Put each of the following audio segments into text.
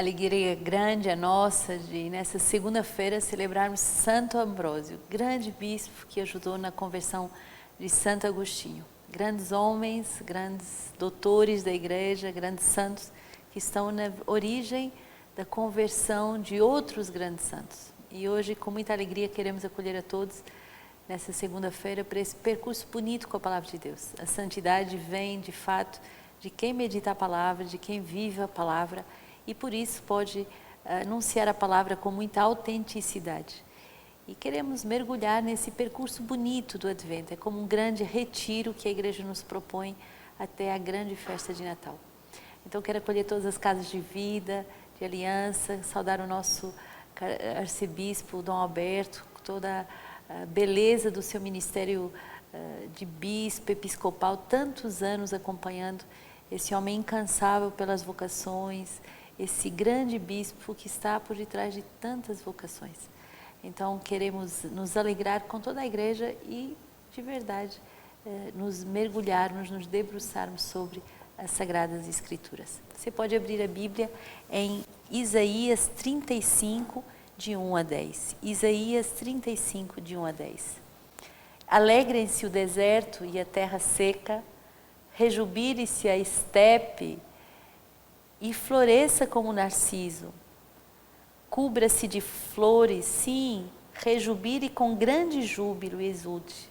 Alegria grande a nossa de, nessa segunda-feira, celebrarmos Santo Ambrósio, grande bispo que ajudou na conversão de Santo Agostinho. Grandes homens, grandes doutores da igreja, grandes santos que estão na origem da conversão de outros grandes santos. E hoje, com muita alegria, queremos acolher a todos nessa segunda-feira para esse percurso bonito com a Palavra de Deus. A santidade vem, de fato, de quem medita a Palavra, de quem vive a Palavra, e por isso pode anunciar a Palavra com muita autenticidade. E queremos mergulhar nesse percurso bonito do Advento. É como um grande retiro que a Igreja nos propõe até a grande festa de Natal. Então quero acolher todas as casas de vida, de aliança, saudar o nosso arcebispo Dom Alberto, toda a beleza do seu ministério de bispo episcopal, tantos anos acompanhando esse homem incansável pelas vocações, esse grande bispo que está por detrás de tantas vocações. Então queremos nos alegrar com toda a igreja e, de verdade, nos mergulharmos, nos debruçarmos sobre as Sagradas Escrituras. Você pode abrir a Bíblia em Isaías 35, de 1 a 10. Isaías 35, de 1 a 10. Alegrem-se o deserto e a terra seca, rejubile-se a estepe e floresça como o narciso. Cubra-se de flores, sim, rejubile com grande júbilo e exulte.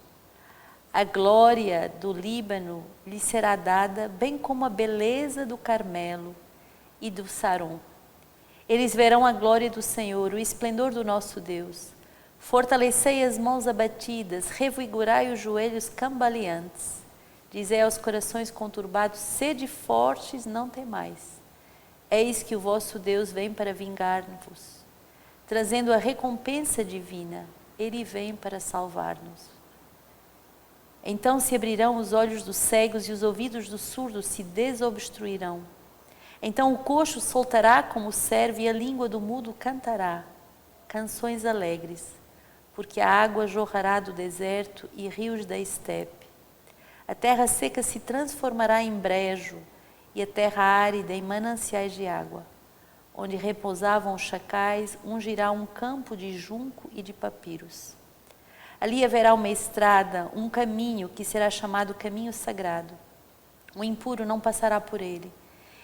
A glória do Líbano lhe será dada, bem como a beleza do Carmelo e do Saron. Eles verão a glória do Senhor, o esplendor do nosso Deus. Fortalecei as mãos abatidas, revigorai os joelhos cambaleantes. Dizei aos corações conturbados, sede fortes, não temais. Eis que o vosso Deus vem para vingar-vos, trazendo a recompensa divina. Ele vem para salvar-nos. Então se abrirão os olhos dos cegos e os ouvidos dos surdos se desobstruirão. Então o coxo soltará como o cervo e a língua do mudo cantará canções alegres, porque a água jorrará do deserto e rios da estepe. A terra seca se transformará em brejo e a terra árida em mananciais de água. Onde repousavam os chacais, ungirá um campo de junco e de papiros. Ali haverá uma estrada, um caminho que será chamado caminho sagrado. O impuro não passará por ele.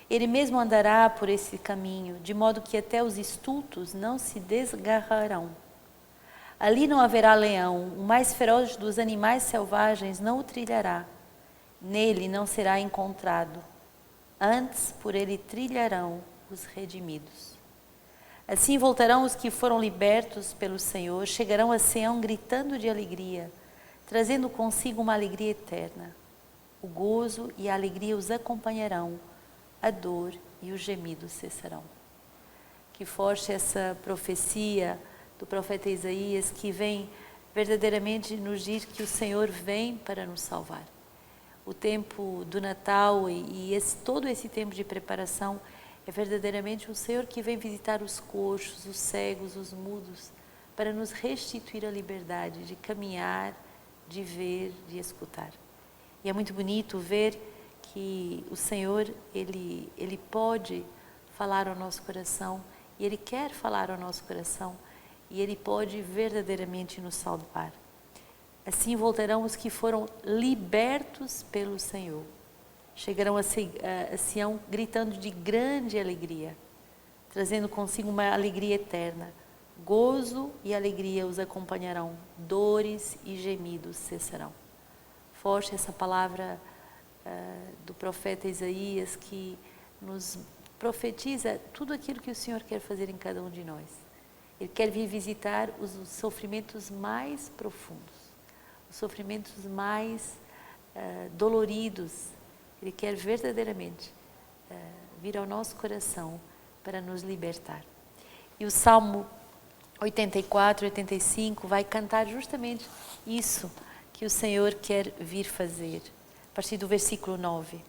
Ele mesmo andará por esse caminho, de modo que até os estultos não se desgarrarão. Ali não haverá leão, o mais feroz dos animais selvagens não o trilhará. Nele não será encontrado. Antes por ele trilharão os redimidos. Assim voltarão os que foram libertos pelo Senhor, chegarão a Sião gritando de alegria, trazendo consigo uma alegria eterna. O gozo e a alegria os acompanharão, a dor e o gemido cessarão. Que forte essa profecia do profeta Isaías, que vem verdadeiramente nos dizer que o Senhor vem para nos salvar. O tempo do Natal e todo esse tempo de preparação é verdadeiramente o Senhor que vem visitar os coxos, os cegos, os mudos, para nos restituir a liberdade de caminhar, de ver, de escutar. E é muito bonito ver que o Senhor, Ele pode falar ao nosso coração, e Ele quer falar ao nosso coração, e Ele pode verdadeiramente nos salvar. Assim voltarão os que foram libertos pelo Senhor. Chegarão a Sião gritando de grande alegria, trazendo consigo uma alegria eterna. Gozo e alegria os acompanharão, dores e gemidos cessarão. Forte essa palavra do profeta Isaías, que nos profetiza tudo aquilo que o Senhor quer fazer em cada um de nós. Ele quer vir visitar os sofrimentos mais profundos, os sofrimentos mais doloridos. Ele quer verdadeiramente vir ao nosso coração para nos libertar. E o Salmo 84, 85 vai cantar justamente isso que o Senhor quer vir fazer. A partir do versículo 9.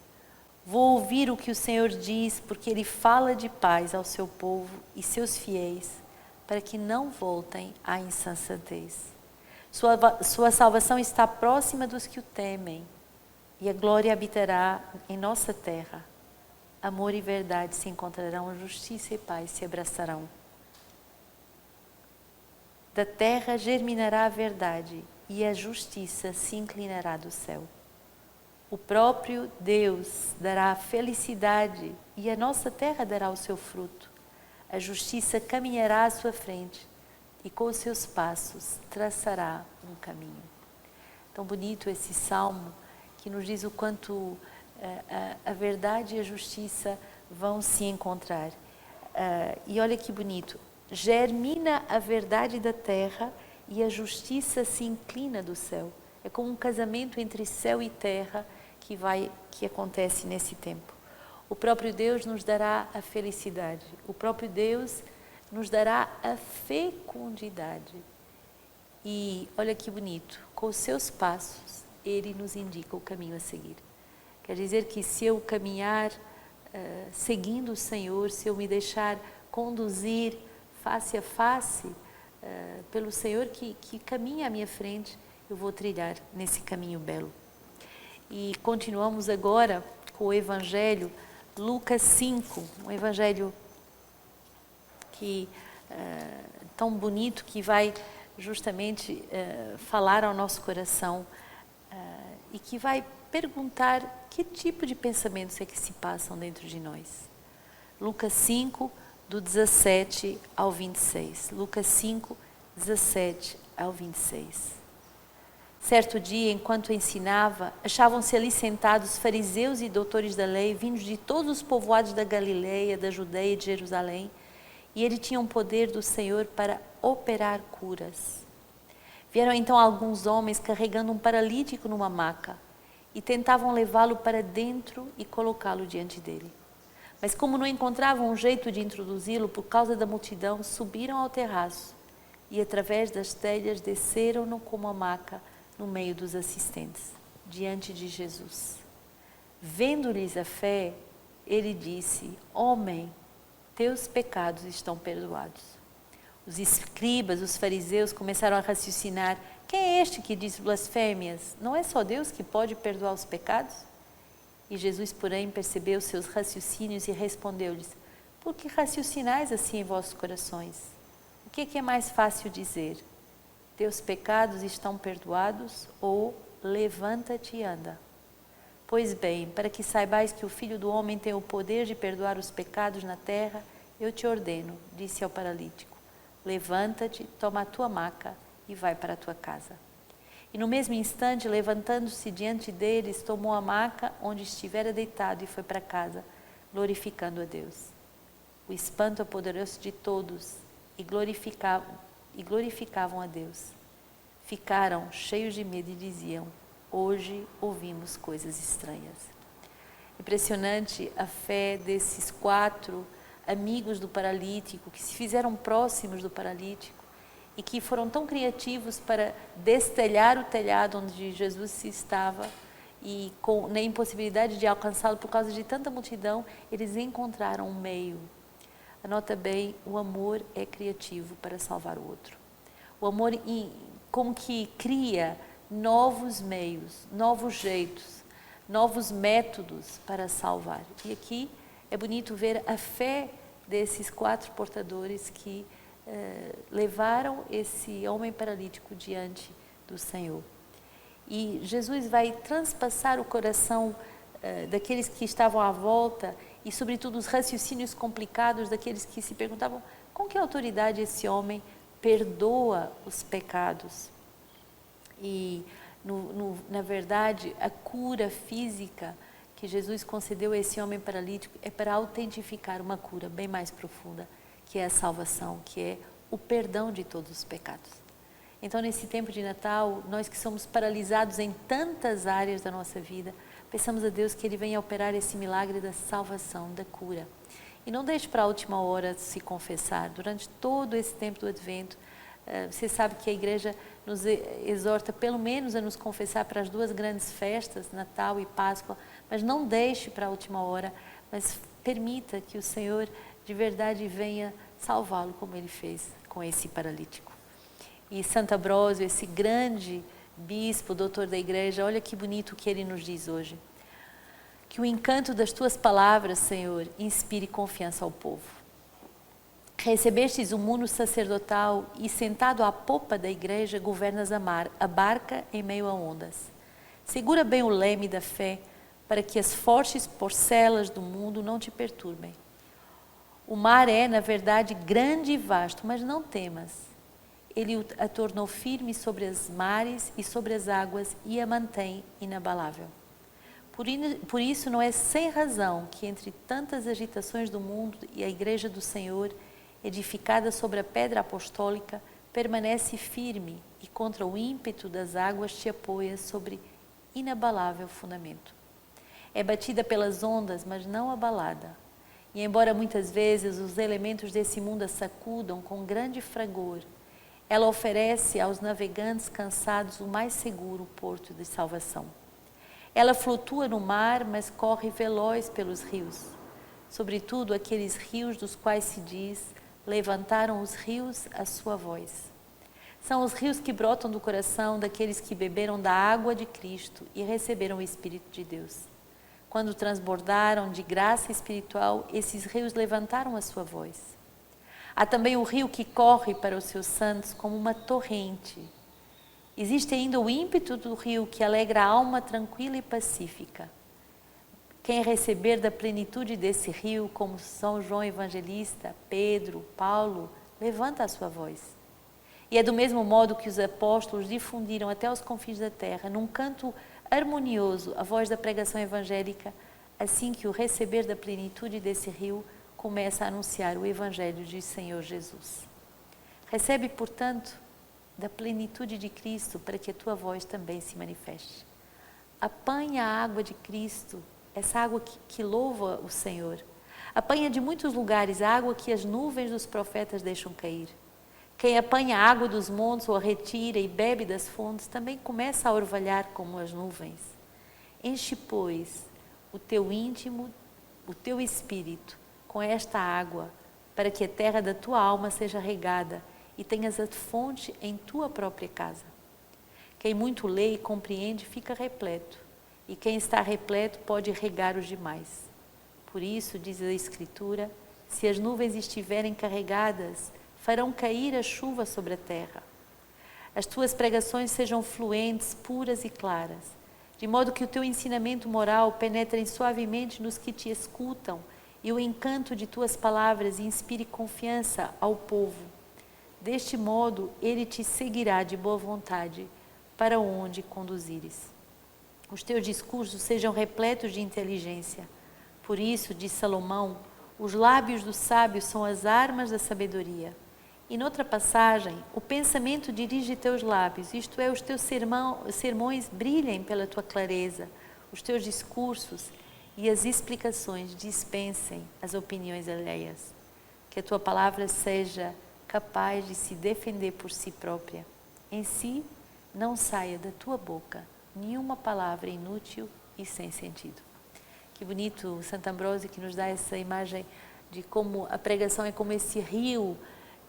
Vou ouvir o que o Senhor diz, porque Ele fala de paz ao seu povo e seus fiéis, para que não voltem à insensatez. Sua salvação está próxima dos que o temem, e a glória habitará em nossa terra. Amor e verdade se encontrarão, justiça e paz se abraçarão. Da terra germinará a verdade e a justiça se inclinará do céu. O próprio Deus dará a felicidade e a nossa terra dará o seu fruto. A justiça caminhará à sua frente e com os seus passos traçará um caminho. Tão bonito esse salmo que nos diz o quanto a verdade e a justiça vão se encontrar. E olha que bonito, germina a verdade da terra e a justiça se inclina do céu. É como um casamento entre céu e terra que acontece nesse tempo. O próprio Deus nos dará a felicidade, o próprio Deus nos dará a fecundidade. E olha que bonito, com os seus passos, Ele nos indica o caminho a seguir. Quer dizer que se eu caminhar seguindo o Senhor, se eu me deixar conduzir face a face pelo Senhor que caminha à minha frente, eu vou trilhar nesse caminho belo. E continuamos agora com o Evangelho, Lucas 5, um Evangelho tão bonito que vai justamente falar ao nosso coração e que vai perguntar que tipo de pensamentos é que se passam dentro de nós. Lucas 5, do 17 ao 26. Lucas 5, 17 ao 26. Certo dia, enquanto ensinava, achavam-se ali sentados fariseus e doutores da lei, vindos de todos os povoados da Galileia, da Judeia e de Jerusalém, e ele tinha um poder do Senhor para operar curas. Vieram então alguns homens carregando um paralítico numa maca e tentavam levá-lo para dentro e colocá-lo diante dele. Mas como não encontravam um jeito de introduzi-lo por causa da multidão, subiram ao terraço e através das telhas desceram-no como a maca no meio dos assistentes, diante de Jesus. Vendo-lhes a fé, ele disse: Homem, teus pecados estão perdoados. Os escribas, os fariseus começaram a raciocinar: quem é este que diz blasfêmias? Não é só Deus que pode perdoar os pecados? E Jesus, porém, percebeu seus raciocínios e respondeu-lhes: por que raciocinais assim em vossos corações? O que é mais fácil dizer? Teus pecados estão perdoados, ou levanta-te e anda. Pois bem, para que saibais que o Filho do Homem tem o poder de perdoar os pecados na terra, eu te ordeno, disse ao paralítico: levanta-te, toma a tua maca e vai para a tua casa. E no mesmo instante, levantando-se diante deles, tomou a maca onde estivera deitado e foi para casa, glorificando a Deus. O espanto apoderou-se de todos e glorificavam a Deus. Ficaram cheios de medo e diziam: hoje ouvimos coisas estranhas. Impressionante a fé desses 4 amigos do paralítico, que se fizeram próximos do paralítico e que foram tão criativos para destelhar o telhado onde Jesus se estava e na impossibilidade de alcançá-lo por causa de tanta multidão, eles encontraram um meio. Anota bem, o amor é criativo para salvar o outro. O amor como que cria novos meios, novos jeitos, novos métodos para salvar. E aqui é bonito ver a fé desses 4 portadores que levaram esse homem paralítico diante do Senhor. E Jesus vai transpassar o coração daqueles que estavam à volta e, sobretudo, os raciocínios complicados daqueles que se perguntavam com que autoridade esse homem perdoa os pecados. E, na verdade, a cura física que Jesus concedeu a esse homem paralítico é para autentificar uma cura bem mais profunda, que é a salvação, que é o perdão de todos os pecados. Então, nesse tempo de Natal, nós que somos paralisados em tantas áreas da nossa vida, peçamos a Deus que Ele venha operar esse milagre da salvação, da cura. E não deixe para a última hora se confessar. Durante todo esse tempo do Advento, você sabe que a Igreja nos exorta pelo menos a nos confessar para as 2 grandes festas, Natal e Páscoa, mas não deixe para a última hora, mas permita que o Senhor de verdade venha salvá-lo como Ele fez com esse paralítico. E Santo Ambrósio, esse grande bispo, doutor da Igreja, olha que bonito o que ele nos diz hoje. Que o encanto das tuas palavras, Senhor, inspire confiança ao povo. Recebestes o mundo sacerdotal e, sentado à popa da igreja, governas a barca em meio a ondas. Segura bem o leme da fé, para que as fortes porcelas do mundo não te perturbem. O mar é, na verdade, grande e vasto, mas não temas. Ele a tornou firme sobre os mares e sobre as águas e a mantém inabalável. Por isso não é sem razão que entre tantas agitações do mundo e a igreja do Senhor, edificada sobre a pedra apostólica, permanece firme e contra o ímpeto das águas te apoia sobre inabalável fundamento. É batida pelas ondas, mas não abalada. E embora muitas vezes os elementos desse mundo a sacudam com grande fragor, ela oferece aos navegantes cansados o mais seguro porto de salvação. Ela flutua no mar, mas corre veloz pelos rios. Sobretudo aqueles rios dos quais se diz, levantaram os rios a sua voz. São os rios que brotam do coração daqueles que beberam da água de Cristo e receberam o Espírito de Deus. Quando transbordaram de graça espiritual, esses rios levantaram a sua voz. Há também o rio que corre para os seus santos como uma torrente. Existe ainda o ímpeto do rio que alegra a alma tranquila e pacífica. Quem receber da plenitude desse rio, como São João Evangelista, Pedro, Paulo, levanta a sua voz. E é do mesmo modo que os apóstolos difundiram até os confins da terra, num canto harmonioso, a voz da pregação evangélica, assim que o receber da plenitude desse rio começa a anunciar o Evangelho de Senhor Jesus. Recebe, portanto, da plenitude de Cristo para que a tua voz também se manifeste. Apanha a água de Cristo, essa água que louva o Senhor. Apanha de muitos lugares a água que as nuvens dos profetas deixam cair. Quem apanha a água dos montes ou a retira e bebe das fontes também começa a orvalhar como as nuvens. Enche, pois, o teu íntimo, o teu espírito com esta água, para que a terra da tua alma seja regada e tenhas a fonte em tua própria casa. Quem muito lê e compreende fica repleto, e quem está repleto pode regar os demais. Por isso, diz a Escritura, se as nuvens estiverem carregadas, farão cair a chuva sobre a terra. As tuas pregações sejam fluentes, puras e claras, de modo que o teu ensinamento moral penetre suavemente nos que te escutam e o encanto de tuas palavras inspire confiança ao povo. Deste modo, ele te seguirá de boa vontade para onde conduzires. Os teus discursos sejam repletos de inteligência. Por isso, diz Salomão, os lábios do sábio são as armas da sabedoria. E noutra passagem, o pensamento dirige teus lábios, isto é, os teus sermões brilhem pela tua clareza, os teus discursos e as explicações dispensem as opiniões alheias. Que a tua palavra seja capaz de se defender por si própria. Em si, não saia da tua boca nenhuma palavra inútil e sem sentido. Que bonito Santo Ambrósio que nos dá essa imagem de como a pregação é como esse rio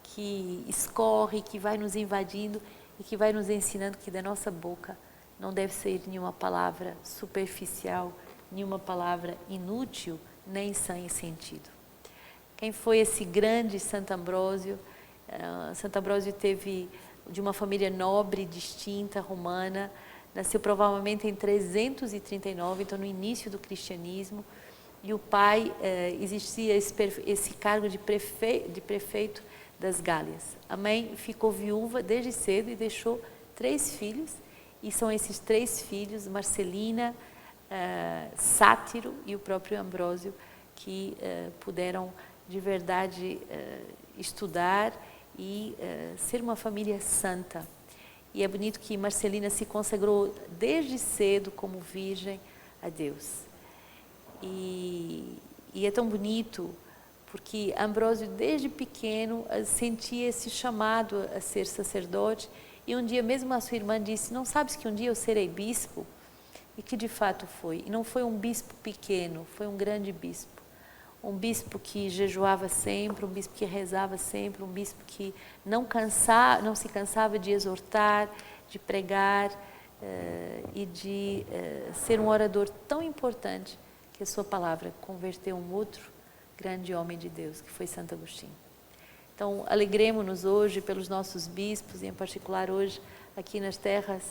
que escorre, que vai nos invadindo e que vai nos ensinando que da nossa boca não deve sair nenhuma palavra superficial, nenhuma palavra inútil, nem sem sentido. Quem foi esse grande Santo Ambrósio? Santo Ambrósio teve de uma família nobre, distinta, romana, nasceu provavelmente em 339, então no início do cristianismo, e o pai, existia esse cargo de prefeito das Gálias. A mãe ficou viúva desde cedo e deixou 3 filhos, e são esses 3 filhos, Marcelina, Sátiro e o próprio Ambrósio, que puderam de verdade estudar e ser uma família santa. E é bonito que Marcelina se consagrou desde cedo como virgem a Deus. E é tão bonito porque Ambrósio desde pequeno sentia esse chamado a ser sacerdote, e um dia mesmo a sua irmã disse, não sabes que um dia eu serei bispo? E que de fato foi. E não foi um bispo pequeno, foi um grande bispo. Um bispo que jejuava sempre, um bispo que rezava sempre, um bispo que não se cansava de exortar, de pregar e de ser um orador tão importante que a sua palavra converteu um outro grande homem de Deus, que foi Santo Agostinho. Então, alegremos-nos hoje pelos nossos bispos, e em particular hoje aqui nas terras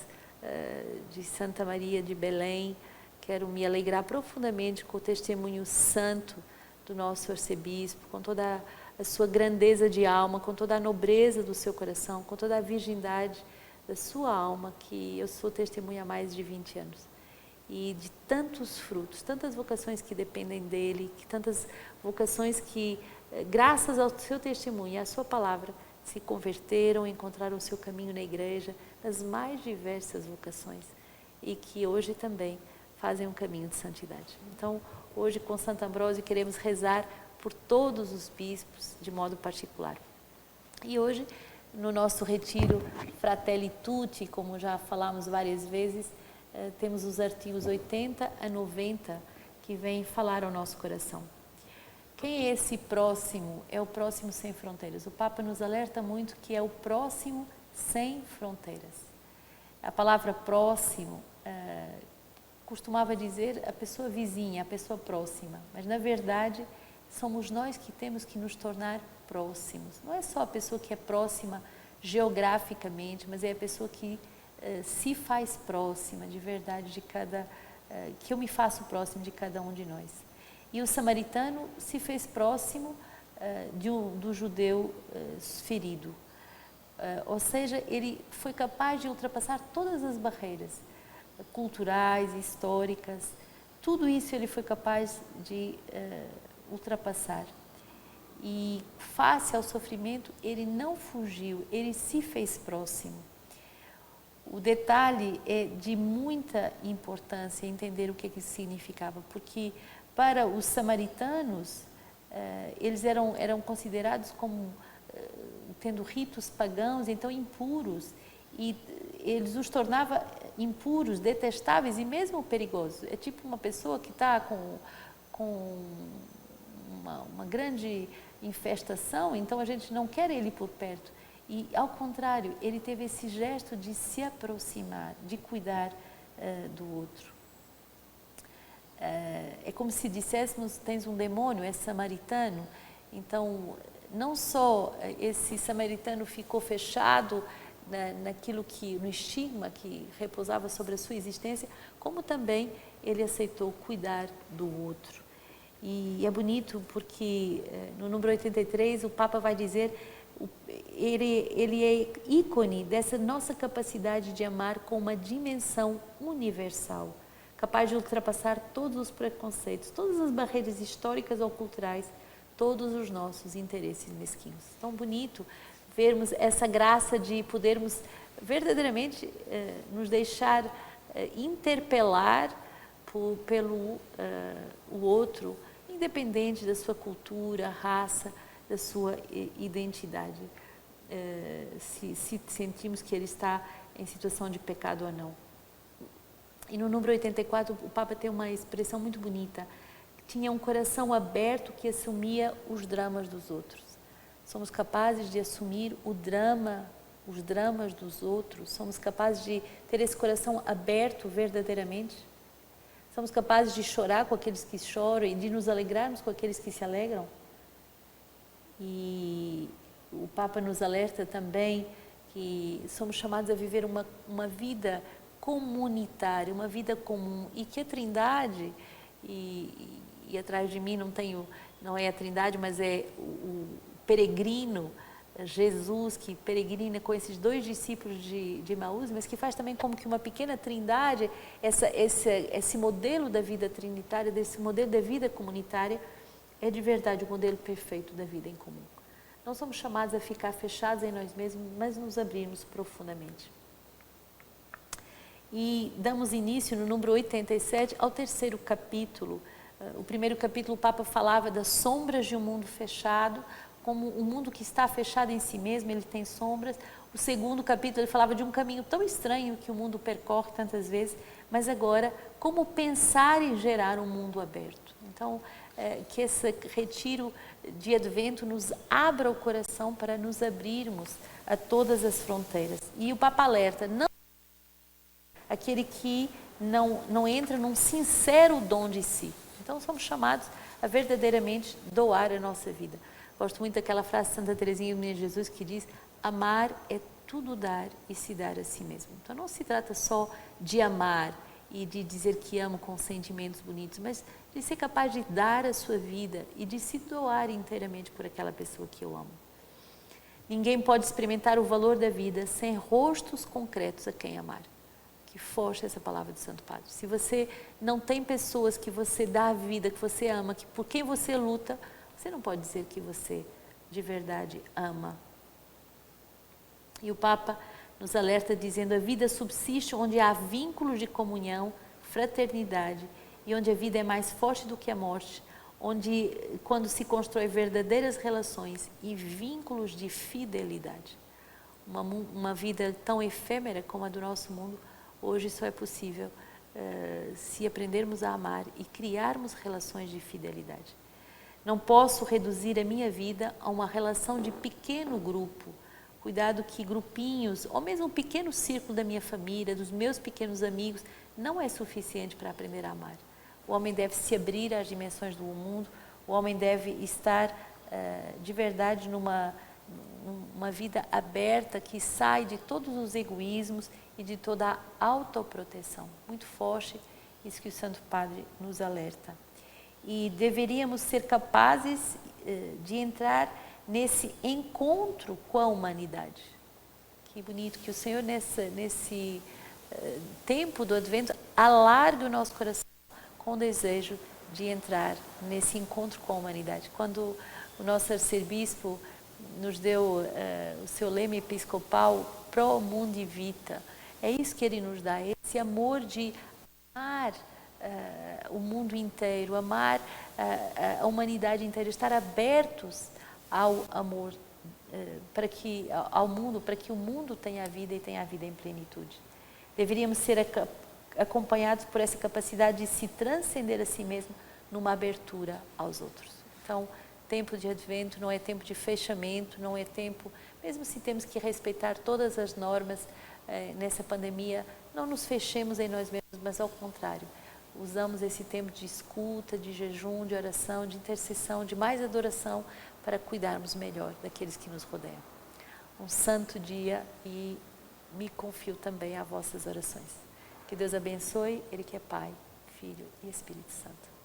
de Santa Maria de Belém. Quero me alegrar profundamente com o testemunho santo do nosso arcebispo, com toda a sua grandeza de alma, com toda a nobreza do seu coração, com toda a virgindade da sua alma, que eu sou testemunha há mais de 20 anos. E de tantos frutos, tantas vocações que dependem dele, que tantas vocações que, graças ao seu testemunho e à sua palavra, se converteram, encontraram o seu caminho na igreja, nas mais diversas vocações, e que hoje também fazem um caminho de santidade. Então, hoje com Santo Ambrósio queremos rezar por todos os bispos de modo particular. E hoje, no nosso retiro Fratelli Tutti, como já falamos várias vezes, temos os artigos 80 a 90 que vêm falar ao nosso coração. Quem é esse próximo? É o próximo sem fronteiras. O Papa nos alerta muito que é o próximo sem fronteiras. A palavra próximo costumava dizer a pessoa vizinha, a pessoa próxima, mas na verdade somos nós que temos que nos tornar próximos. Não é só a pessoa que é próxima geograficamente, mas é a pessoa que se faz próxima de verdade de que eu me faço próximo de cada um de nós. E o samaritano se fez próximo do judeu ferido. Ou seja, ele foi capaz de ultrapassar todas as barreiras culturais, históricas, tudo isso ele foi capaz de ultrapassar. E face ao sofrimento, ele não fugiu, ele se fez próximo. O detalhe é de muita importância entender o que isso significava, porque para os samaritanos, eles eram considerados como tendo ritos pagãos, então impuros, e eles os tornava impuros, detestáveis e mesmo perigosos. É tipo uma pessoa que está com uma grande infestação, então a gente não quer ele por perto. E, ao contrário, ele teve esse gesto de se aproximar, de cuidar do outro. É como se disséssemos, tens um demônio, é samaritano. Então, não só esse samaritano ficou fechado no estigma que repousava sobre a sua existência, como também ele aceitou cuidar do outro. E é bonito porque no número 83 o Papa vai dizer, ele é ícone dessa nossa capacidade de amar com uma dimensão universal, capaz de ultrapassar todos os preconceitos, todas as barreiras históricas ou culturais, todos os nossos interesses mesquinhos. Tão bonito vermos essa graça de podermos verdadeiramente nos deixar interpelar pelo o outro, independente da sua cultura, raça, da sua identidade, se sentimos que ele está em situação de pecado ou não. E no número 84 o Papa tem uma expressão muito bonita: tinha um coração aberto que assumia os dramas dos outros. Somos capazes de assumir os dramas dos outros? Somos capazes de ter esse coração aberto verdadeiramente? Somos capazes de chorar com aqueles que choram e de nos alegrarmos com aqueles que se alegram? E o Papa nos alerta também que somos chamados a viver uma vida comunitária, uma vida comum, e que a Trindade, e atrás de mim não é a Trindade, mas é o peregrino, Jesus, que peregrina com esses 2 discípulos de Emaús, mas que faz também como que uma pequena trindade, esse modelo da vida trinitária, desse modelo da vida comunitária, é de verdade o modelo perfeito da vida em comum. Não somos chamados a ficar fechados em nós mesmos, mas nos abrirmos profundamente. E damos início no número 87 ao 3º capítulo. O primeiro capítulo o Papa falava das sombras de um mundo fechado, como um mundo que está fechado em si mesmo, ele tem sombras. O segundo capítulo ele falava de um caminho tão estranho que o mundo percorre tantas vezes, mas agora como pensar e gerar um mundo aberto. Então, que esse retiro de Advento nos abra o coração para nos abrirmos a todas as fronteiras. E o Papa alerta, não aquele que não entra num sincero dom de si. Então somos chamados a verdadeiramente doar a nossa vida. Gosto muito daquela frase de Santa Teresinha do Menino Jesus que diz: amar é tudo dar e se dar a si mesmo. Então não se trata só de amar e de dizer que amo com sentimentos bonitos, mas de ser capaz de dar a sua vida e de se doar inteiramente por aquela pessoa que eu amo. Ninguém pode experimentar o valor da vida sem rostos concretos a quem amar. Que forte essa palavra do Santo Padre. Se você não tem pessoas que você dá a vida, que você ama, que por quem você luta, você não pode dizer que você de verdade ama. E o Papa nos alerta dizendo: a vida subsiste onde há vínculos de comunhão, fraternidade, e onde a vida é mais forte do que a morte, onde quando se constrói verdadeiras relações e vínculos de fidelidade. Uma vida tão efêmera como a do nosso mundo, hoje só é possível se aprendermos a amar e criarmos relações de fidelidade. Não posso reduzir a minha vida a uma relação de pequeno grupo. Cuidado que grupinhos, ou mesmo um pequeno círculo da minha família, dos meus pequenos amigos, não é suficiente para aprender a amar. O homem deve se abrir às dimensões do mundo, o homem deve estar de verdade numa vida aberta que sai de todos os egoísmos e de toda a autoproteção. Muito forte isso que o Santo Padre nos alerta. E deveríamos ser capazes de entrar nesse encontro com a humanidade. Que bonito que o Senhor nesse tempo do Advento alargue o nosso coração com o desejo de entrar nesse encontro com a humanidade. Quando o nosso arcebispo nos deu o seu lema episcopal, Pro Mundi Vita, é isso que ele nos dá, esse amor de amar o mundo inteiro, amar a humanidade inteira, estar abertos ao amor ao mundo, para que o mundo tenha a vida e tenha a vida em plenitude. Deveríamos ser acompanhados por essa capacidade de se transcender a si mesmo numa abertura aos outros. Então, tempo de Advento não é tempo de fechamento, não é tempo, mesmo se temos que respeitar todas as normas nessa pandemia, não nos fechemos em nós mesmos, mas ao contrário, usamos esse tempo de escuta, de jejum, de oração, de intercessão, de mais adoração, para cuidarmos melhor daqueles que nos rodeiam. Um santo dia e me confio também a vossas orações. Que Deus abençoe, Ele que é Pai, Filho e Espírito Santo.